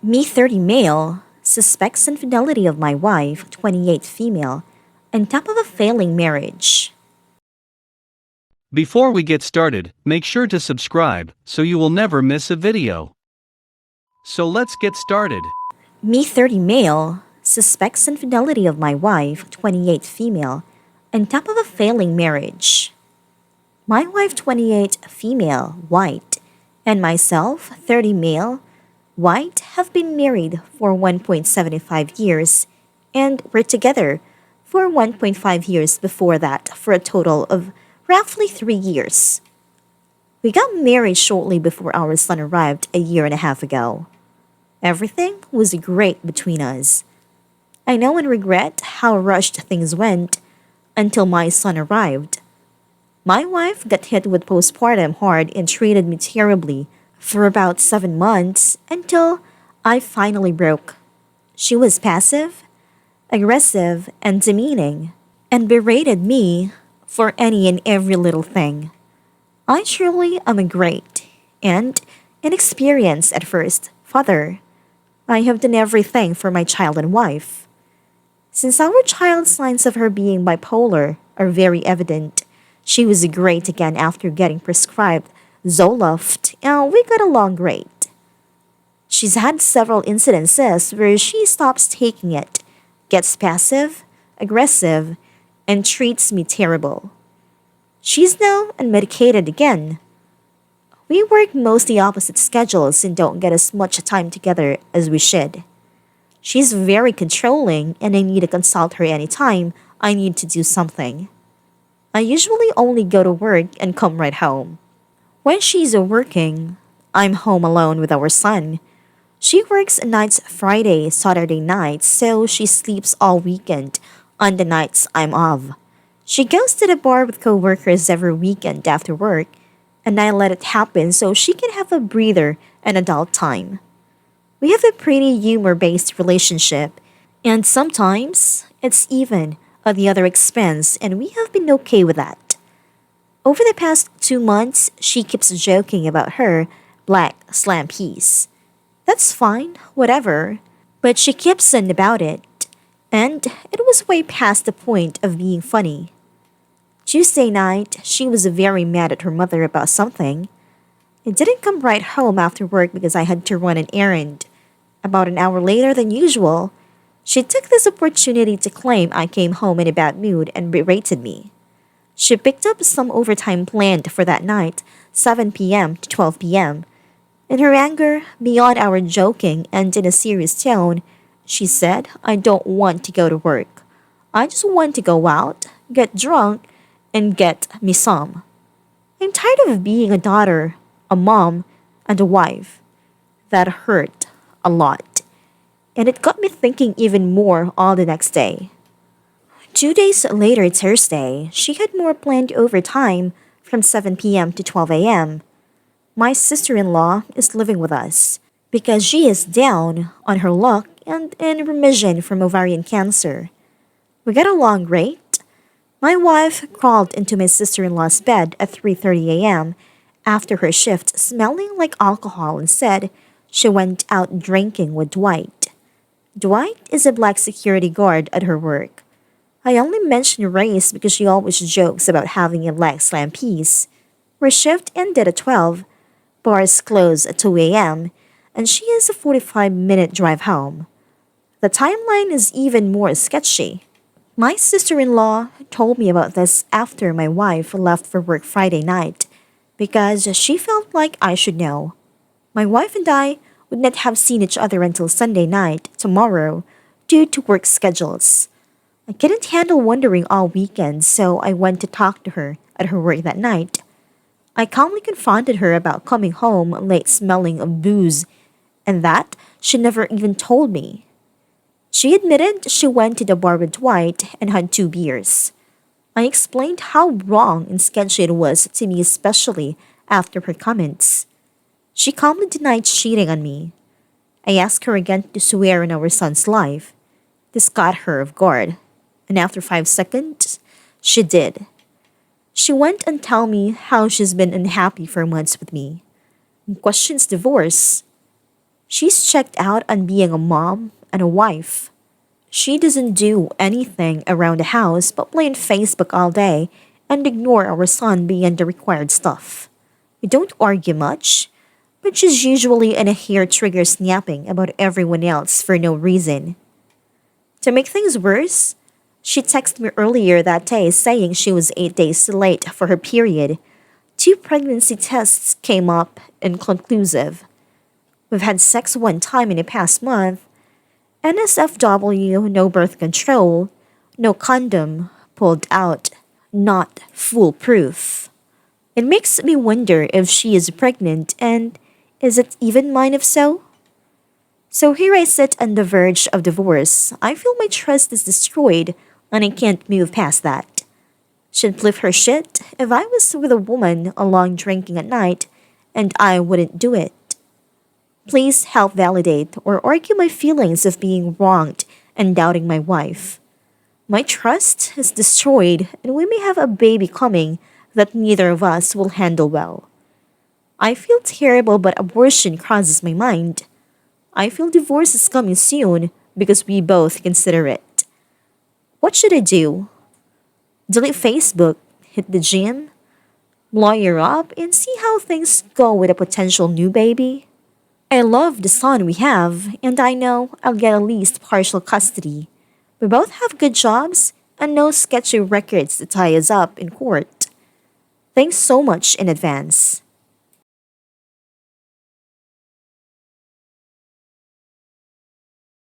Me 30 male, suspects infidelity of my wife, 28 female, on top of a failing marriage. Before we get started, make sure to subscribe so you will never miss a video. So let's get started. Me 30 male, suspects infidelity of my wife, 28 female, on top of a failing marriage. My wife, 28 female, white, and myself, 30 male, white, have been married for 1.75 years, and were together for 1.5 years before that, for a total of roughly 3 years. We got married shortly before our son arrived a year and a half ago. Everything was great between us. I know and regret how rushed things went until my son arrived. My wife got hit with postpartum hard and treated me terribly for about 7 months until I finally broke. She was passive, aggressive, and demeaning, and berated me for any and every little thing. I truly am a great and inexperienced at first father. I have done everything for my child and wife. Since our child's signs of her being bipolar are very evident, she was great again after getting prescribed Zoloft, and we got along great. She's had several incidences where she stops taking it, gets passive, aggressive, and treats me terrible. She's now unmedicated again. We work mostly opposite schedules and don't get as much time together as we should. She's very controlling, and I need to consult her anytime I need to do something. I usually only go to work and come right home. When she's working, I'm home alone with our son. She works nights Friday, Saturday nights, so she sleeps all weekend on the nights I'm off. She goes to the bar with coworkers every weekend after work, and I let it happen so she can have a breather and adult time. We have a pretty humor-based relationship, and sometimes it's even at the other expense, and we have been okay with that. Over the past 2 months, she keeps joking about her black slam piece. That's fine, whatever, but she keeps on about it, and it was way past the point of being funny. Tuesday night, she was very mad at her mother about something. I didn't come right home after work because I had to run an errand. About an hour later than usual, she took this opportunity to claim I came home in a bad mood and berated me. She picked up some overtime planned for that night, 7 p.m. to 12 p.m. In her anger, beyond our joking and in a serious tone, she said, "I don't want to go to work. I just want to go out, get drunk, and get me some. I'm tired of being a daughter, a mom, and a wife." That hurt a lot, and it got me thinking even more all the next day. 2 days later, Thursday, she had more planned overtime from 7 p.m. to 12 a.m. My sister-in-law is living with us because she is down on her luck and in remission from ovarian cancer. We get along great. My wife crawled into my sister-in-law's bed at 3:30 a.m. after her shift, smelling like alcohol, and said she went out drinking with Dwight. Dwight is a black security guard at her work. I only mention race because she always jokes about having a black slam piece. Her shift ended at 12, bars close at 2 a.m., and she has a 45-minute drive home. The timeline is even more sketchy. My sister-in-law told me about this after my wife left for work Friday night because she felt like I should know. My wife and I would not have seen each other until Sunday night, tomorrow, due to work schedules. I couldn't handle wondering all weekend, so I went to talk to her at her work that night. I calmly confronted her about coming home late smelling of booze, and that she never even told me. She admitted she went to the bar with Dwight and had 2 beers. I explained how wrong and sketchy it was to me, especially after her comments. She calmly denied cheating on me. I asked her again to swear on our son's life. This got her off guard, and after 5 seconds, she did. She went and told me how she's been unhappy for months with me and questions divorce. She's checked out on being a mom and a wife. She doesn't do anything around the house but play on Facebook all day and ignore our son beyond the required stuff. We don't argue much, but she's usually in a hair trigger snapping about everyone else for no reason. To make things worse, she texted me earlier that day saying she was 8 days late for her period. Two pregnancy tests came up inconclusive. We've had sex one time in the past month. NSFW, no birth control, no condom, pulled out, not foolproof. It makes me wonder if she is pregnant and is it even mine if so? So here I sit on the verge of divorce. I feel my trust is destroyed and I can't move past that. Should flip her shit if I was with a woman along drinking at night and I wouldn't do it. Please help validate or argue my feelings of being wronged and doubting my wife. My trust is destroyed and we may have a baby coming that neither of us will handle well. I feel terrible but abortion crosses my mind. I feel divorce is coming soon because we both consider it. What should I do? Delete Facebook, hit the gym, lawyer up, and see how things go with a potential new baby? I love the son we have, and I know I'll get at least partial custody. We both have good jobs and no sketchy records to tie us up in court. Thanks so much in advance.